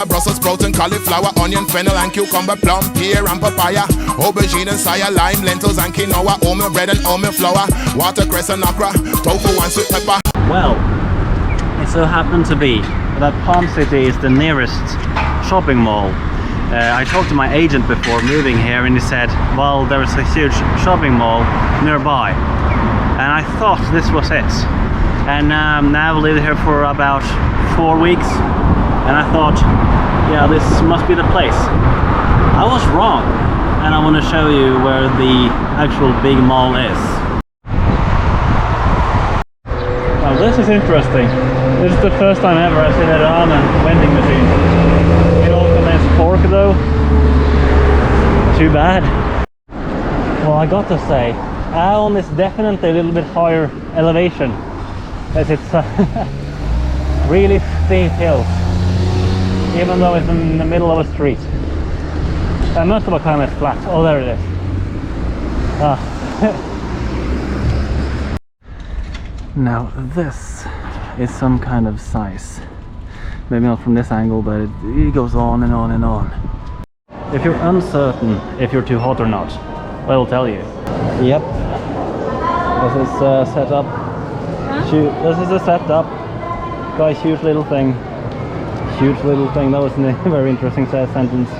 Brussels sprouts and cauliflower, onion, fennel and cucumber, plum, pear and papaya, aubergine and saya, lime, lentils and quinoa, oatmeal bread and oatmeal flour, watercress and okra, tofu and sweet pepper. Well, it so happened to be that Palm City is the nearest shopping mall. I talked to my agent before moving here and he said, well, there is a huge shopping mall nearby. And I thought this was it. And now I've lived here for about 4 weeks. And I thought, yeah, this must be the place. I was wrong. And I want to show you where the actual big mall is. Now this is interesting. This is the first time ever I've seen a ramen vending machine. It also has pork though. Too bad. Well, I got to say, Æon is definitely a little bit higher elevation, as it's really steep hills, even though it's in the middle of a street. And most of Wakayama is flat. Oh, there it is. Now this is some kind of size. Maybe not from this angle, but it goes on and on and on. If you're uncertain if you're too hot or not, I will tell you. Yep. This is set up. This is a setup. Got a huge little thing. Huge little thing. That was a very interesting sentence.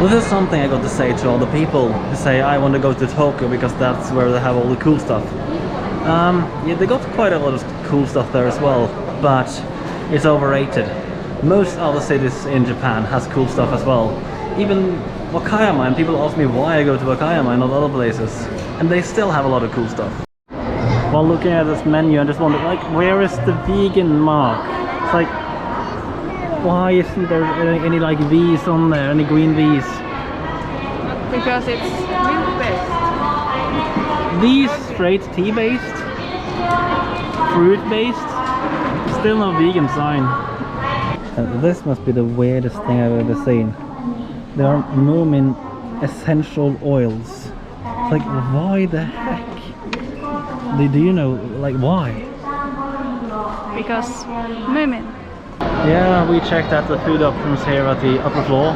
This is something I got to say to all the people who say I want to go to Tokyo because that's where they have all the cool stuff. Yeah, they got quite a lot of cool stuff there as well, but it's overrated. Most other cities in Japan has cool stuff as well. Even Wakayama, and people ask me why I go to Wakayama and not other places, and they still have a lot of cool stuff. While looking at this menu, I just wonder, like, where is the vegan mark? It's like, why isn't there any like V's on there, any green V's? Because it's milk-based. These straight tea-based, fruit-based, still no vegan sign. This must be the weirdest thing I've ever seen. There are Moomin essential oils. It's like, why the heck? Do you know, like, why? Because Moomin. Yeah, we checked out the food options here at the upper floor.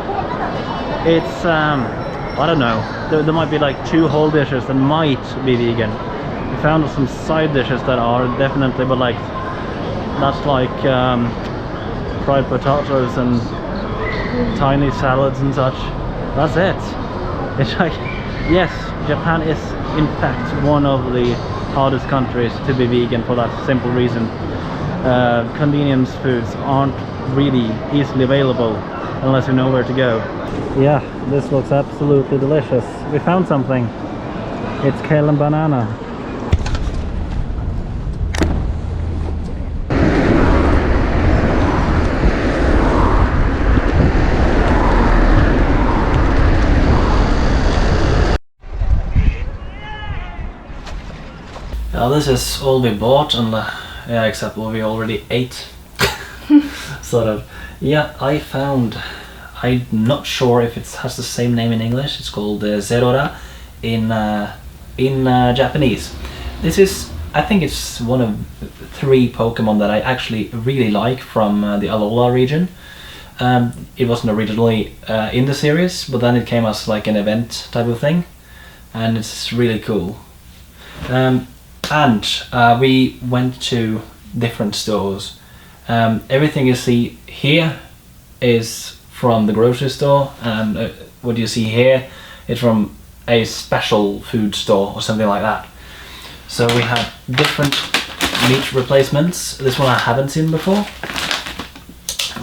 It's, I don't know, there might be like 2 whole dishes that might be vegan. We found some side dishes that are definitely, but like, that's like fried potatoes and tiny salads and such. That's it. It's like, yes, Japan is in fact one of the hardest countries to be vegan for that simple reason. Convenience foods aren't really easily available unless you know where to go. Yeah, this looks absolutely delicious. We found something. It's kale and banana. Now this is all we bought, and yeah, except what we already ate. Sort of. Yeah, I found. I'm not sure if it has the same name in English. It's called Zerora in Japanese. This is, I think it's one of 3 Pokemon that I actually really like from the Alola region. It wasn't originally in the series, but then it came as like an event type of thing, and it's really cool. And we went to different stores. Everything you see here is from the grocery store, and what you see here is from a special food store or something like that. So we have different meat replacements. This one I haven't seen before.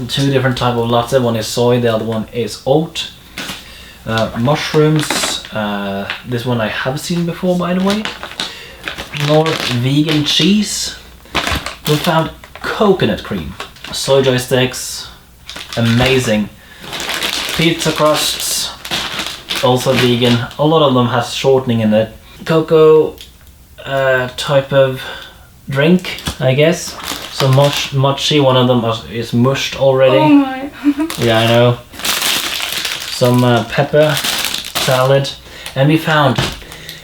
2 different type of latte. One is soy, the other one is oat. Mushrooms. This one I have seen before, by the way. More vegan cheese. We found coconut cream, soy sticks, amazing. Pizza crusts, also vegan. A lot of them has shortening in it. Cocoa type of drink, I guess. So mochi, one of them is mushed already. Oh my. Yeah, I know. Some pepper salad, and we found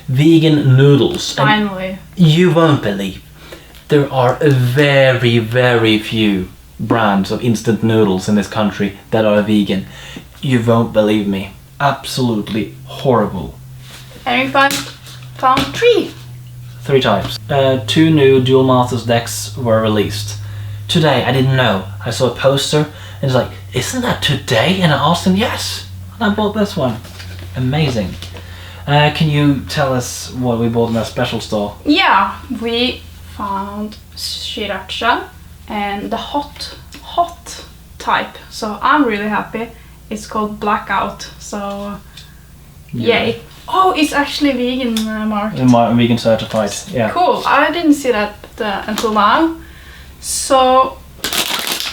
vegan noodles. Finally. You won't believe, there are very, very few brands of instant noodles in this country that are vegan. You won't believe me. Absolutely horrible. And we found 3. 3 types. 2 new Duel Masters decks were released. Today, I didn't know. I saw a poster and it's like, isn't that today? And I asked him, yes. And I bought this one. Amazing. Can you tell us what we bought in that special store? Yeah, we found sriracha and the hot type. So I'm really happy. It's called Blackout. So yay. Oh, it's actually vegan, Mark. Vegan certified, yeah. Cool. I didn't see that until now. So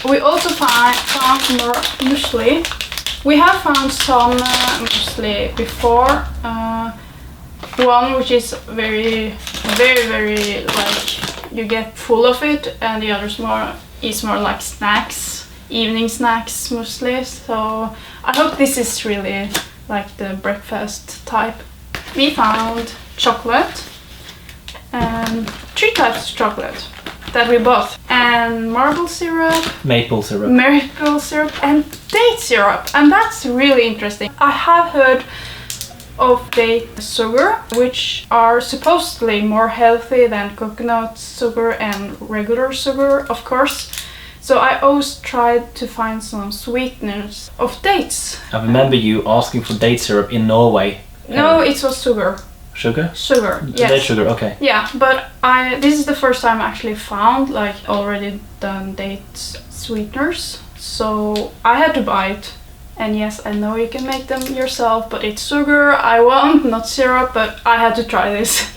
we also found more muesli. We have found some muesli before. One which is very like you get full of it, and the others is more like snacks, evening snacks mostly. So I hope this is really like the breakfast type. We found chocolate, 3 types of chocolate that we bought, and maple syrup, and date syrup, and that's really interesting. I have heard of date sugar, which are supposedly more healthy than coconut sugar and regular sugar, of course. So I always tried to find some sweeteners of dates. I remember you asking for date syrup in Norway. No, it was sugar. Sugar? Sugar, yes. Date sugar, okay. Yeah, but this is the first time I actually found like already done date sweeteners. So I had to buy it. And yes, I know you can make them yourself, but it's sugar I want, not syrup, but I had to try this.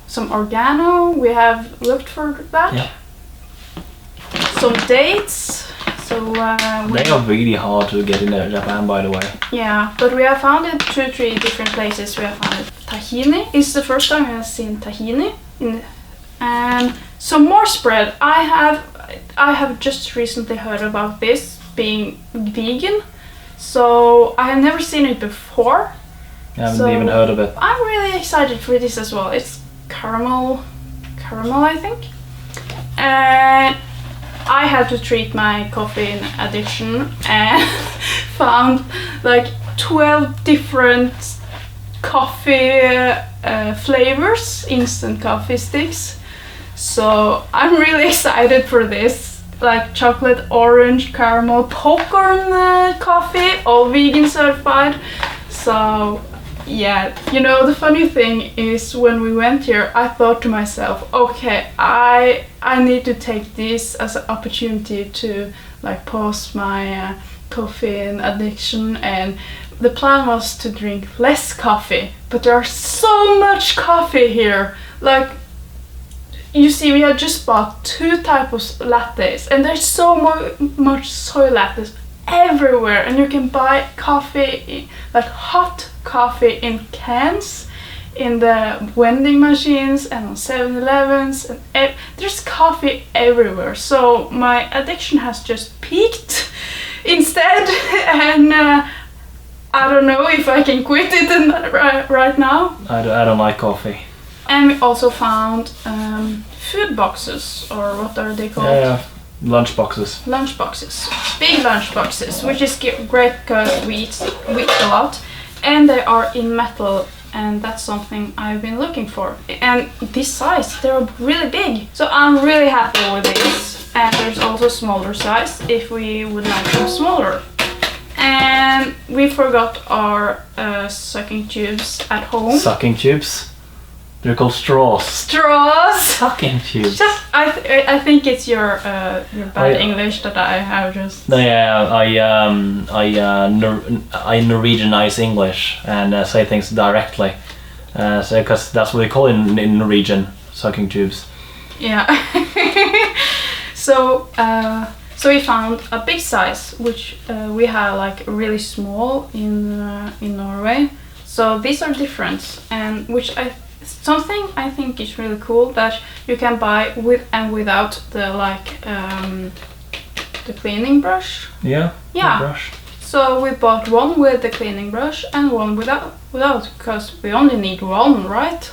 Some oregano, we have looked for that. Yeah. Some dates. So they are really hard to get in Japan, by the way. Yeah, but we have found it 2-3 different places. We have found it tahini. It's the first time I have seen tahini. And some more spread. I have just recently heard about this being vegan, so I have never seen it before. I haven't even heard of it. I'm really excited for this as well. It's caramel I think. And I had to treat my coffee addiction and found like 12 different coffee flavors, instant coffee sticks. So I'm really excited for this. Like chocolate, orange, caramel, popcorn coffee, all vegan certified. So Yeah, you know, the funny thing is when we went here, I thought to myself, okay, I need to take this as an opportunity to like pause my caffeine addiction, and the plan was to drink less coffee, but there's so much coffee here. Like, you see, we had just bought 2 types of lattes, and there's so much soy lattes everywhere, and you can buy coffee, like hot coffee in cans, in the vending machines and on 7-Elevens, and there's coffee everywhere. So my addiction has just peaked instead, and I don't know if I can quit it right now. I don't like coffee. And we also found food boxes, or what are they called? Yeah, lunch boxes. Lunch boxes, big lunch boxes, which is great because we eat a lot, and they are in metal, and that's something I've been looking for. And this size, they're really big, so I'm really happy with this. And there's also smaller size if we would like them smaller. And we forgot our sucking tubes at home. Sucking tubes? They're called straws. Straws. Sucking tubes. I think it's your bad English that I have just. No, yeah, I Norwegianize English and say things directly, so because that's what they call it in Norwegian, sucking tubes. Yeah. So we found a big size, which we have like really small in Norway. So these are different, and something I think is really cool, that you can buy with and without the the cleaning brush. Yeah. Yeah. Brush. So we bought one with the cleaning brush and one without, because we only need one, right?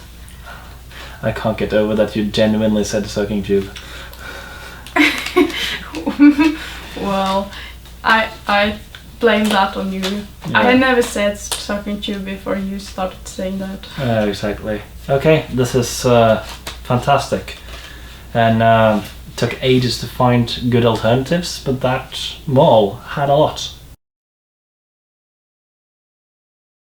I can't get over that you genuinely said sucking tube. Well, I blame that on you. Yeah. I had never said sucking tube before you started saying that. Exactly. Okay, this is fantastic, and took ages to find good alternatives, but that mall had a lot.